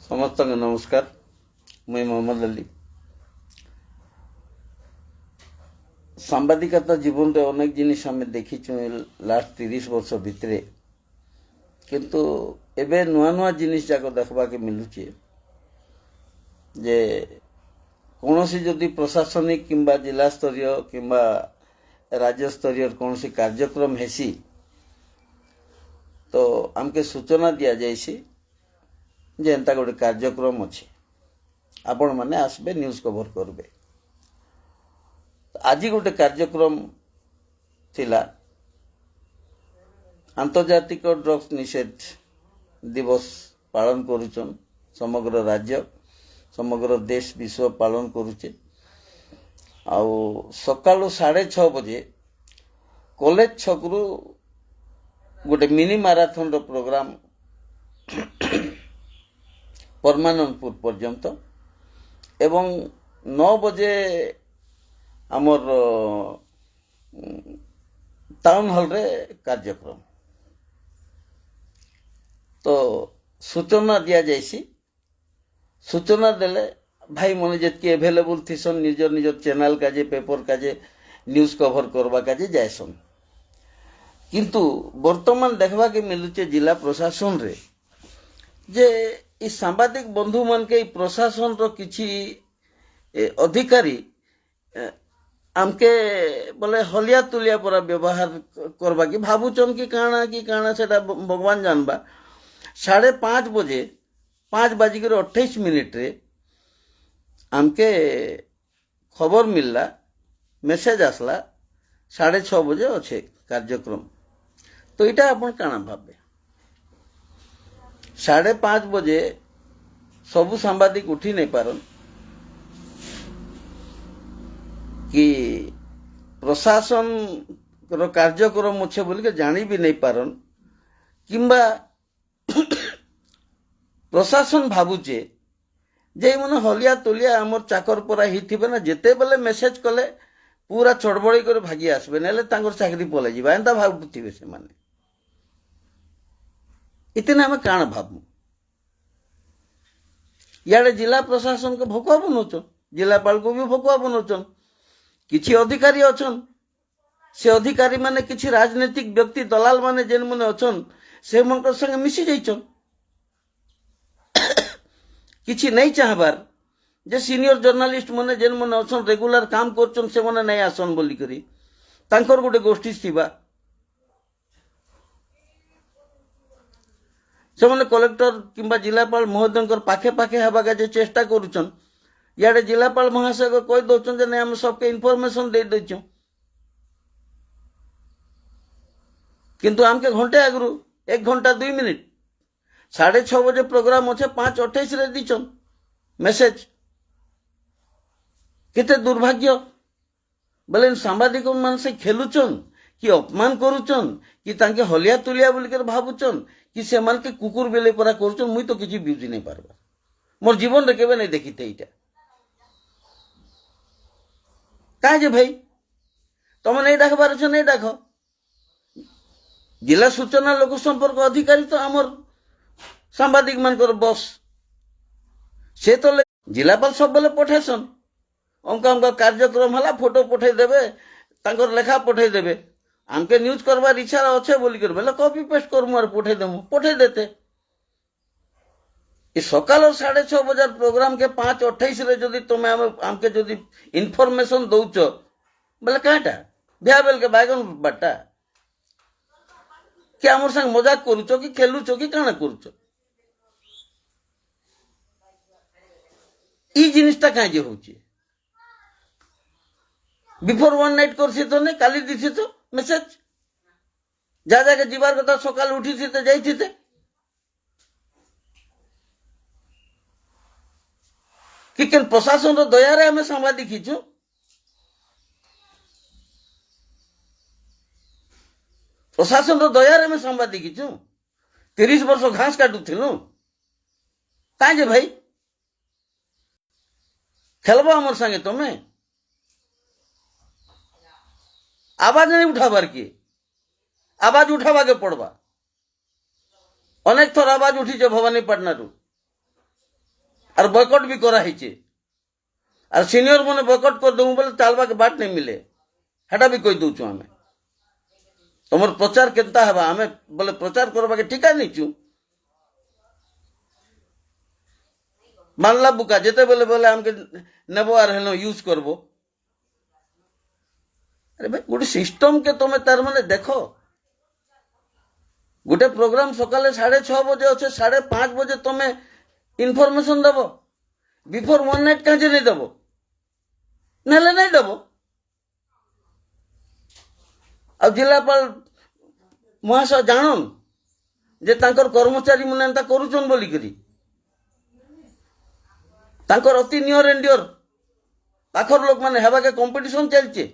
समस्त नमस्कार। मुई मोहम्मद अली। सांबादिकता जीवन रे अनेक जिनिस आम देखी लास्ट 30 वर्ष भितर, किंतु एबे नुआ नुआ जिनिस जाक देखबा के मिलुचे जे कौनसी जदि प्रशासनिक किंबा जिला स्तरीय किंबा राज्य स्तरीय कौनसी कार्यक्रम हेसी तो आमके सूचना दिया जाइसी जे एंता गोटे कार्यक्रम अच्छे, आपण माने आसबे न्यूज कवर करबे। आज गोटे कार्यक्रम थिला अंतर्जातिक ड्रग्स निषेध दिवस पालन करुचन। समग्र राज्य समग्र देश विश्व पालन करुचे। आउ सकाळु 6:30 बजे कॉलेज छकरू गोटे मिनी मैराथन रो प्रोग्राम परमानंदपुर पर्यंत एवं 9 बजे आमर टाउन हॉल रे कार्यक्रम। तो सूचना दिया जाइसी। सूचना देले भाई मन जितकी एभेलेबल थीसन निजर निजर चैनल काजे पेपर काजे न्यूज कवर करवा काजे जायसन। किंतु वर्तमान देखबा के मिलुचे जिला प्रशासन रे जे ई सांबादिक बंधु मन के प्रशासन रो किछि अधिकारी आमके बोले हलिया तुलिया पूरा व्यवहार करबा की भाबुचन की काना सेटा भगवान जानबा। 5:30 बजे 5:28 रे आमके खबर मिलला, मेसेज आसला 6:30 बजे अच्छे कार्यक्रम। तो इटा अपन काना भाबे 5:30 बजे सबु सांबादिक उठी नहीं पारन कि प्रशासन रो कार्यक्रम अच्छे बोल के जानी भी नहीं पारन किंबा प्रशासन भाबुचे जे मन हलिया तुलिया आमर चाकर परा ही थिबे ना, जेते बेले मेसेज कले पूरा चड़बड़ी कर भागी आसबे नेले तांकर चाकरी पले जिबा एंता भाबुथिबे से माने। इतने हमें काण भाबू याडे जिला प्रशासन को भोकुआ बनौचन, जिलापाल को भी भोकुआ बनौचन। किछि अधिकारी अछन, से अधिकारी माने किछि राजनीतिक व्यक्ति दलाल माने जेन माने अछन से मनकर संगे मिसी जाइछन। किछि नहीं चाहबार जे सीनियर जर्नलिस्ट माने जेन माने अछन रेगुलर काम करछन से माने नहीं आसन बोली करी तांकर गोटे गोष्ठी थिबा। से माने कलेक्टर किंबा जिलापाल महोदय पाखे पाखे हवा के चेष्टा करुचन। याडे जिलापाल महाशय को कह दौन जे नहीं आम सबके इनफॉरमेशन दे देछो, किंतु आमके घंटे आगु 1 घंटा 2 मिनिट 6:30 बजे प्रोग्राम अच्छे 5:28 रे दीचन मेसेज। केते दुर्भाग्य बोले सांबादिक मान से खेलुचन कि अपमान करुचन कि तांके हलिया तुलिया बोलिकर भाबुचन कि से मान के कुकुर बेले परा करुचन। मुई तो किछि बुझी नहीं पारबा, मोर जीवन रे केबे नहीं देखिते इटा। काहे जे भाई तुम नहीं डाकबार छ नहीं डाक। जिला सूचना लोक संपर्क अधिकारी तो आमर सांबादिक मानकर बस से तो जिलापाल सब बेले पठेसन अंका कार्यक्रम हला फोटो पठे देबे तांकर लेखा पठे देबे। आमके न्यूज करवार इच्छा अच्छे बोली कर बोले कॉपी पेस्ट कर मुझे पठे देमु पठे देते। ये सकाल 6:30 बजार प्रोग्राम के 5:28 रे जदि तुम आमके जदि इनफॉरमेशन दौच बोले कहाँटा बिहा बेल के बैगन बाटा कि आमर संग मजाक करुच कि खेलुच कि काना करुच। ई जिनिसटा कहीं जे होची बिफोर 1 नाइट करसी तो नहीं काली दिसी तो मेसेज जा जाके जीवार कथा सकाल उठी थी जाई थी कि केन प्रशासन रो दया रे हमें सांबादिक हिचु। प्रशासन रो दया रे हमें सांबादिक हिचु 30 वर्ष घास काटू थिलु काहे जे भाई खेलबो हमर संगे तमे आवाज नहीं उठाबार की आवाज उठावा के पड़वा। अनेक थर आवाज उठी भवानीपाटना আর বয়কট भी করা হয়েছে আর সিনিয়র মানে বয়কট করে দেবু বলে চালবাকে বাট नहीं मिले হেটা भी কই দউছু আমি তোমার প্রচার কেনতা হবা আমি বলে প্রচার করবাকে ঠিকা নিছু মানলা বুকা যেতে বলে বলে আমাকে নেব আর হেন ইউজ করব আরে ভাই গোটে সিস্টম কে তুমি তার মানে দেখো গোটে প্রোগ্রাম সকালে 6:30 বজে আছে 5:30 বজে তুমি ইনফরমেশন দেব বিফোর 1 নাইট কাজে নেই দেব নেলে নাই দেব আর জেলাপাল মহাশয় জানন যে তাঙ্কর কর্মচারী মানে এন্তা করুছন বলি করি তাঙ্কর অতি নিয়র এন্ড ডিয়র পাখর লোক মানে হেবাকে কম্পিটিশন চলছে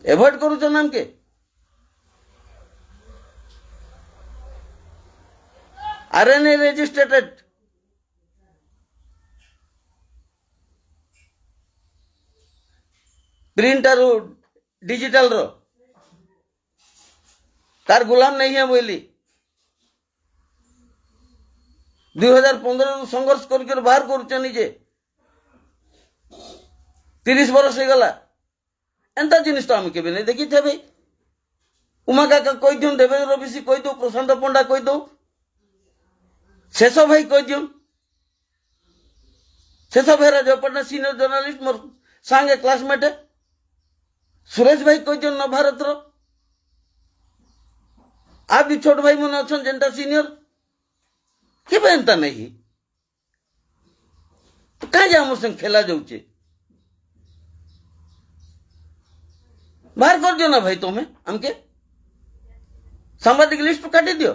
এভয়েড করুছন আমকে आरएनए रेजिस्ट्रेटेड प्रिंट और डिजिटल रो तार गुलाम नहीं है बोली 2015 संघर्ष कर बाहर कर निजे 30 बरस हो गला एंता जिनिस तो आम के नहीं देखी थे भाई उमा काका कही दू देवेंद्र ऋषि कही दो प्रशांत पंडा कही दो शेष भाई कही दियो शेष भेरा जो पटना सीनियर जर्नलिस्ट मोर सांगे क्लासमेट है सुरेश भाई कही दियो नवभारत रो आप भी छोट भाई मन अच्छा जेनटा सीनियर के एंता नहीं तो कहीं जा मोर संग खेला जाऊे बाहर कर दियो ना भाई तुम्हें हमके सांबादिक लिस्ट काटी दियो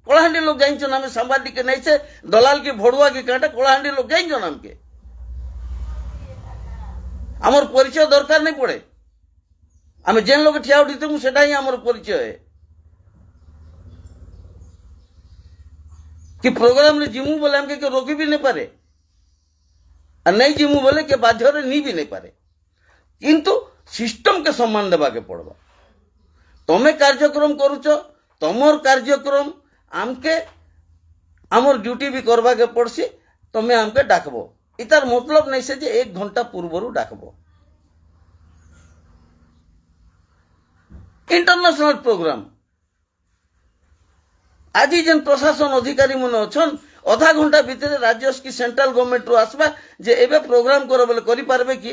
कलाहांडी लोग जाइन आम सांबादिक के नहीं से दलाल की भड़ुआ की काटा कलाहांडी लोग जाइन हमके आमर परिचय दरकार नहीं पड़े आम जेन लोग ठिया उठी से आमर परिचय है कि प्रोग्राम में जिमु बोले हमके रोकी भी नहीं पारे और नहीं जिमु बोले के बाध्य नहीं भी नहीं पारे किंतु सिस्टम के सम्मान देवा के पड़वा तुम्हें कार्यक्रम करुच तुमर कार्यक्रम आमके आमर ड्यूटी भी करवा के पड़सी तुम्हें आमके डाकबो इतार मतलब नहीं से जे 1 घंटा पूर्वर डाकबो इंटरनेशनल प्रोग्राम आज जेन प्रशासन अधिकारी मन अच्छन आधा घंटा भितर राज्य की सेंट्रल गवर्नमेंट रो आसबा जे एबे प्रोग्राम करो बोले करि पारबे कि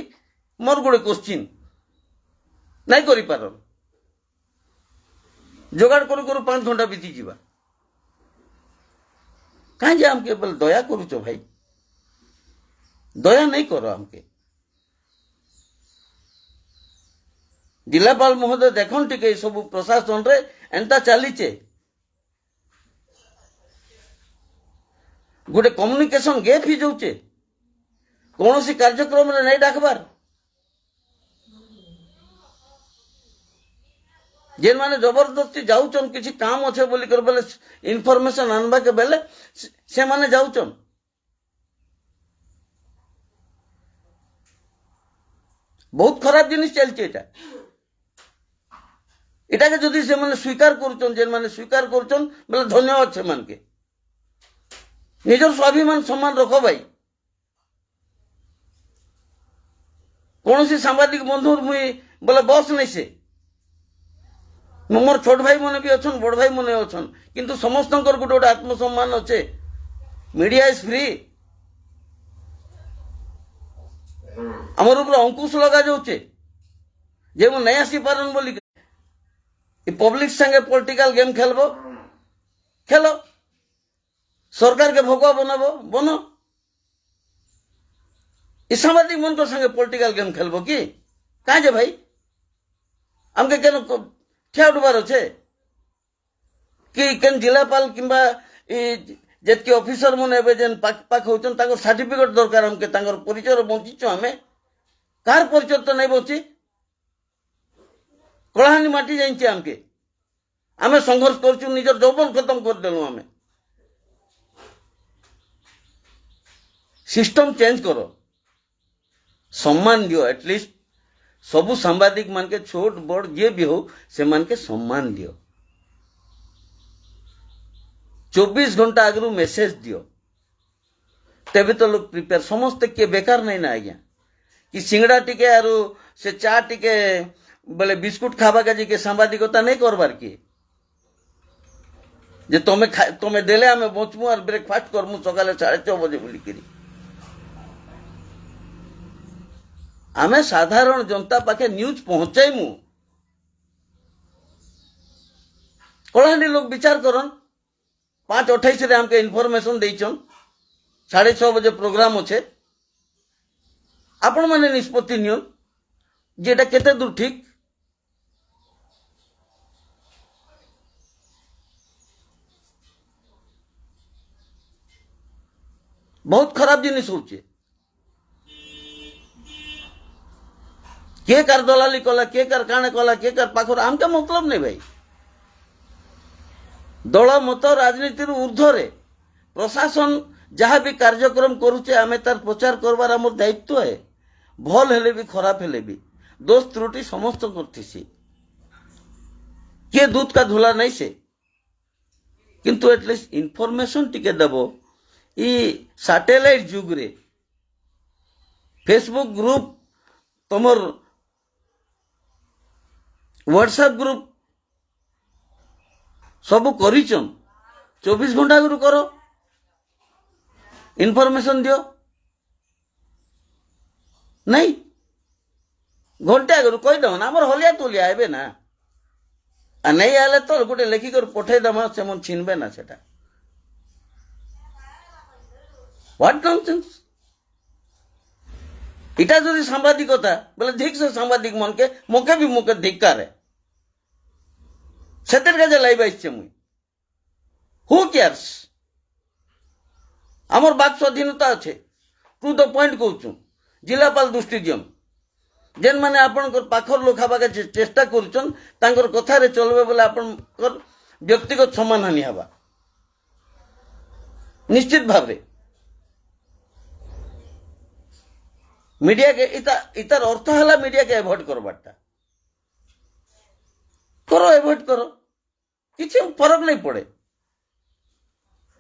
मोर गोटे क्वेश्चन नहीं करि पारन जोगाड़ करू करू 5 घंटा बीती जीवा कहीं जे हमके बोले दया करूचो भाई दया नहीं करो हमके जिलापाल महोदय देखन टिके सब प्रशासन रे एंता चलीचे गोटे कम्युनिकेशन गैप ही जाऊे कौन सी कार्यक्रम रे नहीं डाकबार जेन माने जबरदस्ती जाऊचन किसी काम अच्छे बोली कर बोले इनफॉरमेशन आनबा के बेले से माने जाऊचन बहुत खराब जिनिस चलছে এটা এটাকে যদি সে মানে স্বীকার করছন যেন মানে স্বীকার করছন বলে ধন্যবাদ সে মানকে নিজের স্বাভিমান সম্মান রাখো ভাই কোনসি সাংবাদিক বন্ধুর মুই বলে বস নাই সে मोर छोट भाई मन भी अच्छन बड़ भाई मन अच्छन किंतु समस्त गोटे गोटे आत्मसम्मान अच्छे मीडिया इज फ्री आमर ऊपर अंकुश लगा जाऊे जे मु नहीं आसी पारन बोली पब्लिक संगे पॉलिटिकल गेम खेलबो खेलो सरकार के भोगा बनबो बनो सामाजिक मन को संगे पॉलिटिकल गेम खेलबो कि कहाँ जे भाई हमके केन ठिया उठबार अच्छे कि केन जिलापाल किंबा जेतके ऑफिसर मन एबे जेन पाख होचन ताको सर्टिफिकेट दरकार हमके तांगर परिचय बंचिचो हमें कार परिचय तो नहीं बची कलाहानी माटी जाइछे हमके आमे संघर्ष करछु निजर जौबन खत्म कर देलु हमें सिस्टम चेंज करो सम्मान दियो एटलिस्ट सबु सांबादिक मान के छोट बड़ जे भी हो से मान के सम्मान दियो 24 घंटा आगु मेसेज दियो तेबे तो लोग प्रिपेयर समस्ते किए बेकार नहीं ना आज्ञा कि सिंगड़ा टिके आरु से चा टिके बोले बिस्कुट खावा का के सांबादिकता नहीं करबार की जे तमे देले आमे बचमु और ब्रेकफास्ट करमु सकाले 6:30 बजे बोलिकी आमे साधारण जनता पाखे न्यूज पहुंचाइमु कलाहांडी लोग विचार करन 5:28 रे हमके इनफॉरमेशन देइछन 6:30 बजे प्रोग्राम अच्छे आपण माने निष्पत्ति नियन जेटा केते दूर ठीक बहुत खराब जिनिस होचे के कर दलाली कला के कर काने कला के कर पाखर आमका मतलब नहीं भाई दल मत राजनीति ऊर्ध्वे प्रशासन जहाँ भी कार्यक्रम करुचे आमे तार प्रचार करवार आमर दायित्व है भल हेले भी खराब हेले भी दोष त्रुटि समस्त करथिसी किए दूध का धुला नहीं से किंतु एटलिस्ट इनफॉरमेशन टिके देबो ई सैटेलाइट जुग रे फेसबुक ग्रुप तमर व्हाट्सएप ग्रुप सब करिचन 24 घंटा गुरु करो इनफॉरमेशन दियो नहीं घंटे आगु कही दम ना आमर हलिया तुलिया आबे ना आ नहीं आले तो गोटे लेखिकर पठे दमा से मन छिनबे ना सेटा व्हाट नॉनसेंस इटा जदि सांबादिकता बोले ठीक से सांबादिक मन के मोके भी मोके धिक्कार है सेतेर काजे लाइव आइछे मुई हु केयर्स आमर बाक स्वाधीनता अच्छे टू द पॉइंट कहूँ जिलापाल दृष्टि दियन जेन माने आपनकर पाखर लोक हवा के चेष्टा करुचन तांकर कथारे चलबे बोले आपनकर व्यक्तिगत सम्मान हानि हवा निश्चित भाव रे मीडिया के इतार अर्थ है मीडिया के एवॉइड करवाटा करो एवॉइड करो किसी फरक नहीं पड़े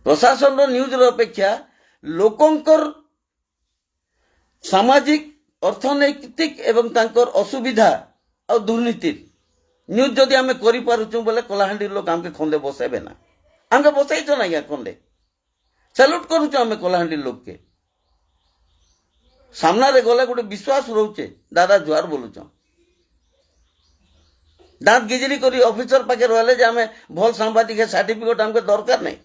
प्रशासन न्यूज अपेक्षा लोकंकर सामाजिक अर्थनैतिक एवं तांकर असुविधा और दुर्नीति न्यूज जदि आमे करि पारुचु बोले कलाहांडी लोक आमके खंदे बसेबे ना आमके बसैछ ना या खंदे सैल्यूट करूचु आमे कलाहांडी लोक के सामना रे गले गोटे विश्वास रोचे दादा जुआर बोलुच दांत गिजरी करी ऑफिसर पाखे रहले जे आमे भल सांबादिक सर्टिफिकेट हमके दरकार नहीं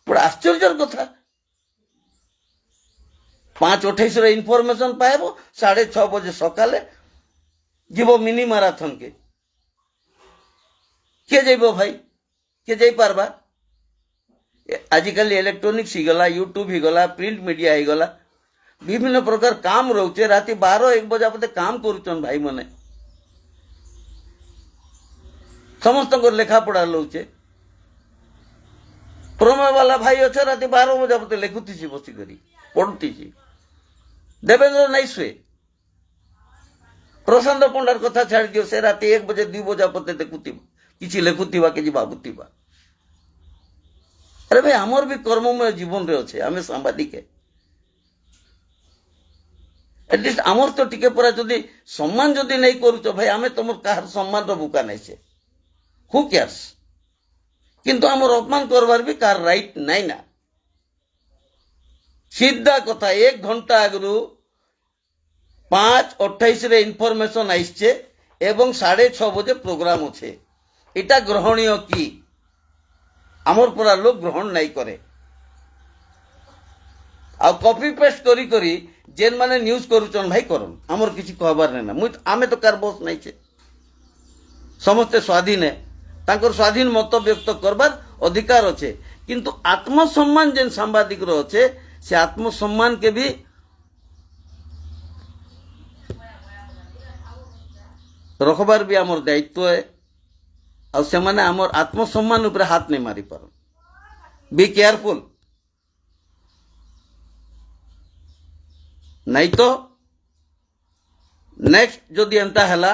बड़ा आश्चर्य कथा 5:28 रे इनफॉरमेशन पाएबो 6:30 बजे सकाले जीवो मिनी मैराथन के जाइबो भाई के जाई पारबा आजिकल इलेक्ट्रॉनिक्स ही गला यूट्यूब ही गला प्रिंट मीडिया ही गला विभिन्न प्रकार काम रोचे राति 12-1 बजा पते काम करुचन भाई मने समस्त को लेखा पढ़ा लोचे प्रोमे वाला भाई अच्छे राति 12 बजा पते लेखुती बसी करी पढ़ुती देवेंद्र नहीं शुए प्रशांत पंडार कथा छाड़ दियो से राति 1 बजे 2 बजा पते देखुती किसी लेखुतीबा कि भाबुतीबा अरे भाई आमर भी कर्ममय जीवन रे अच्छे आमे सांबादिक एटलिस्ट आमर तो टिके परा जदि सम्मान जदि नहीं करूच भाई आमे तुमर काहर सम्मान रो बुका नहीं से हु केयर्स किंतु आमर अपमान करवार भी कार राइट नहीं ना सीधा कथा 1 घंटा आगु 5:28 रे इनफॉरमेशन आइछे एवं 6:30 बजे प्रोग्राम अच्छे इटा ग्रहणीय की आमर पूरा लोग ग्रहण नहीं करे आ कॉपी पेस्ट करी करी जेन माने न्यूज करूचन भाई करन आमर किसी कहबार नहीं ना मुई आमे तो कार बस नहीं छे समस्ते स्वाधीन है तांकर स्वाधीन मत व्यक्त करबार अधिकार अच्छे किंतु आत्मसम्मान जेन सांबादिक रो अच्छे से आत्मसम्मान के भी रखबार भी आमर दायित्व है और से माने आमर आत्मसम्मान ऊपर हाथ नहीं मारी पार बी केयरफुल नहीं तो नेक्स्ट जदि एंता हला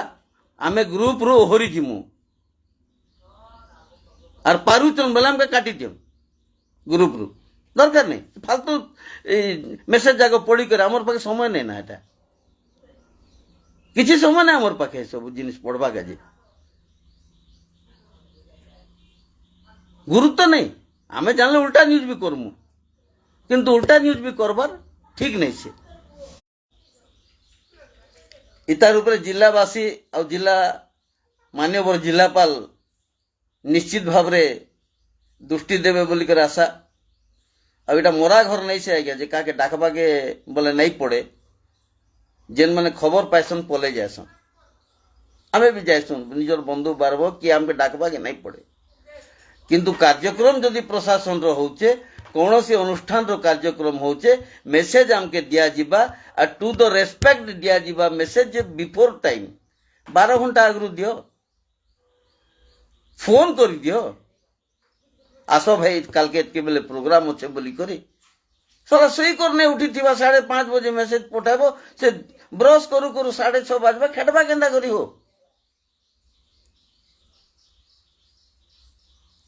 आमे ग्रुप रो ओहरी जिमु আর পারুচন বেলে আমাকে কাটি দিও গ্রুপরু দরকার নেই ফালতু মেসেজ যাক পড়ি করে আমার পাখে সময় নেই না এটা কিছু সময় নেই আমার পাখে এসব জিনিস পড়বা কাজে গুরুত্ব নেই আমি জানলে উল্টা নিউজ বি করমু কিন্তু উল্টা নিউজ বি করবার ঠিক নেই সে ইতার উপরে জিল্লাবাসী আর জিল্লা মাননীয় জিল্লাপাল নিশ্চিত ভাবে দৃষ্টি দেবে বলি করে আশা আর এটা মরা ঘর নেই সে আজ্ঞা যে কাকে ডাকবাকে বলে নাই পড়ে যেন মানে খবর পাইছন পলে যাইছন আমি বি যাইছুন নিজের বন্ধু বারব কি আমাকে ডাকবাকে নাই পড়ে কিন্তু কার্যক্রম যদি প্রশাসনর হচ্ছে কৌশি অনুষ্ঠানর কার্যক্রম হচ্ছে মেসেজ আমাকে দিয়া যা আর টু দ রেসপেক্ট দিয়া যা মেসেজ যে বিফোর টাইম 12 ঘন্টা আগরু দিও ফোন করে দিও আস ভাই কালকে এতকে বেলে প্রোগ্রাম আছে বলি করে সারা সই করনে উঠি 5:30 বজে মেসেজ পঠাব সে ব্রশ করু করু 6:30 বাজবা খেটবা কেন্দা করি হো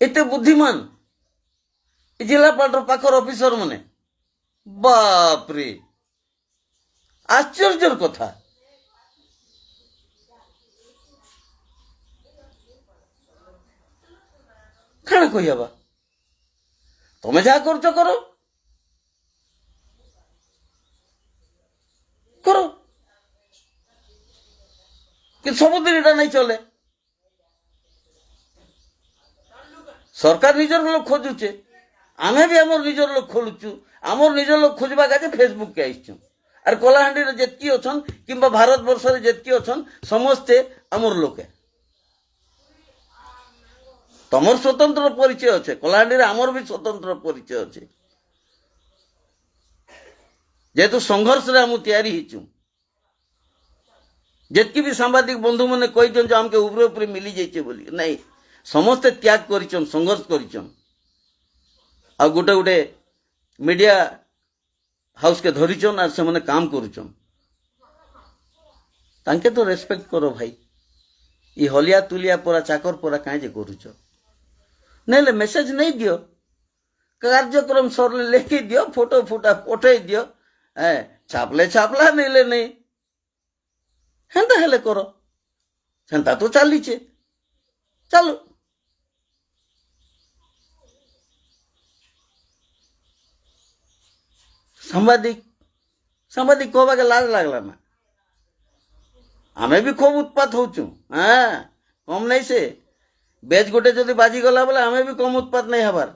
এতে বুদ্ধিমান জেলাপালর পাখর অফিসর মানে বাপরে আশ্চর্যের কথা কাଣା কইবা তুমি যা করছো করো করো কিন্তু ସବୁଦିন এটা নাই চলে সরকার নিজের লোক খোঁজুছে আমি বি আমার নিজের লোক খোলুছু আমার নিজের লোক খুঁজবা কাজে ফেসবুককে আসছু আর কলাহান্ডির যেতকি অছন কিংবা ভারতবর্ষের যেতকি অছন সমস্তে আমার লোকে তোমার স্বতন্ত্র পরিচয় আছে কলাহান্ডির আমার বি স্বতন্ত্র পরিচয় আছে যেহেতু সংঘর্ষে আমি তৈরি হইছু যেতকি বি সাংবাদিক বন্ধু মানে কইছন যে আমাকে উপরে উপরে মিলি যাইছে বলি নাই সমস্তে ত্যাগ করিছন সংঘর্ষ করিছন আর গোটে গোটে মিডিয়া হাউসকে ধরিছন আর সেমানে কাম করুছন তাকে তো রেসপেক্ট করো ভাই ই হলিয়া তুলিয়া পরা চাকর পরা কাঁ যে করুছ নাইলে মেসেজ নেই দিও কার্যক্রম সরলে লেখি দিও ফটো ফুটা পঠাই দিও হ্যাঁ ছাপলে ছাপলা নেইলে নেই হেন্তা হেলে কর সেন্তা তো চালিছে চালু সাংবাদিক সাংবাদিক কবাকে লাজ লাগলা না আমি বি খুব উৎপাত হচ্ছু হ্যাঁ কম নাই সে বেজ গোটে যদি বাজি গলা বলে আমি বি কম উৎপাত নাই হবার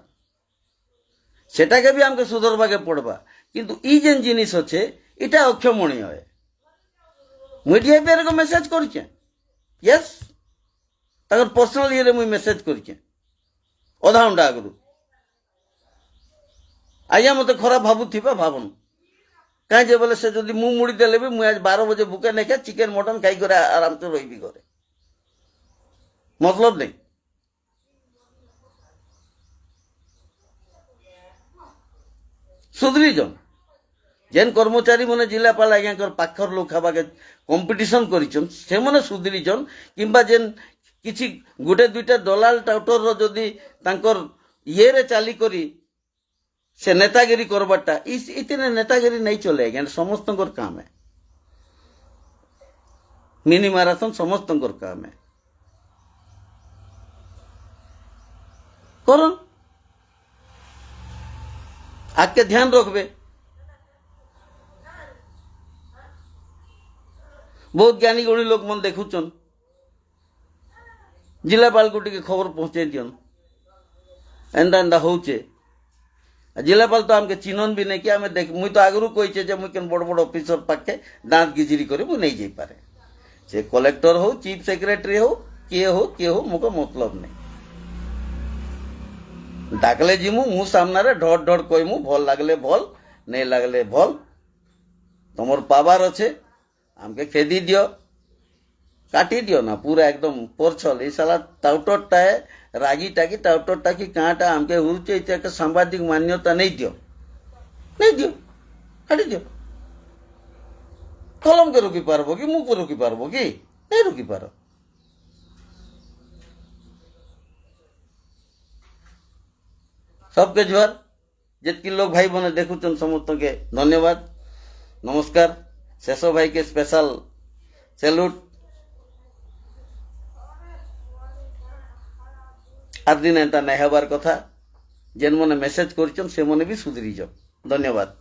সেটাকে বি আমাকে সুধরবাকে পড়বা কিন্তু ই যেন জিনিস হচ্ছে এটা অক্ষমণীয় হয় মিডিয়া বি এরকম মেসেজ করছে ইয়েস তার পর্সনাল ইয়ে মুই মেসেজ করছে অধা ঘন্টা আগরু আজ্ঞা মতো খরাপ ভাবুথিবা ভাবন কাঁ যে বলে সে যদি মু মুড়ি দেলে বি মুই আজ 12 বজে বুকে নেখে চিকেন মটন খাই করে আরামসে রইবি ঘরে মতলব নেই সুধরিজন যেন কর্মচারী মানে জেলাপাল আজ্ঞাঙ্কর পাখর লোক হবাকে কম্পিটিশন করিছন সে মানে সুধরিজন কিংবা যেন কিছু গোটে দুইটা দলাল টাউটর যদি তাঙ্কর ইয়েরে চালি করি সে নেতাগিরি করবারটা ইতিনে নেতাগিরি নাই চলে আজ্ঞা সমস্তঙ্কর কাম হ্যাঁ মিনি মারাথন সমস্তঙ্কর কাম হ্যাঁ করুন আজকে ধ্যান রাখবে বহুত জ্ঞানী গুণী লোক মন দেখুছন জেলাপালকে টিকে খবর পৌঁছাই দিয়ন এন্ডা এন্ডা হচ্ছে জেলাপাল তো আমাকে চিনন বি নাকি আমি দেখ মুই তো আগরু কইছে যে মুই কেন বড় বড় অফিসর পাখে দাঁত গিজিরি করে মুই নেই যাই পারে সে কলেক্টর হো চিফ সেক্রেটারি হো কে হো মুকে মতলব নেই ডাকলে জিমু মু সামনারে ঢড় ঢড় কইমু ভাল লাগলে ভাল নেই লাগলে ভাল তোমার পাবার আছে আমাকে খেদি দিও কাটি দিও না পুরা একদম পরছল এই সালা টাউটরটা রাগি টাকি টাউটরটা কি কাঁটা আমাকে হুরছে এটা একটা সাংবাদিক মান্যতা নেই দিও কাটি দিও কলমকে রুকি পারবো কি মুখে রুকি পারবো কি নেই রুকি পারো सबके जुहार जितकी लोग भाई बने देखुचन समस्त के धन्यवाद नमस्कार शेष भाई के स्पेशल सैल्यूट आर दिन एंटा नहीं हबार कथा जेन मने मेसेज करछन से मने भी सुधरी जाओ धन्यवाद।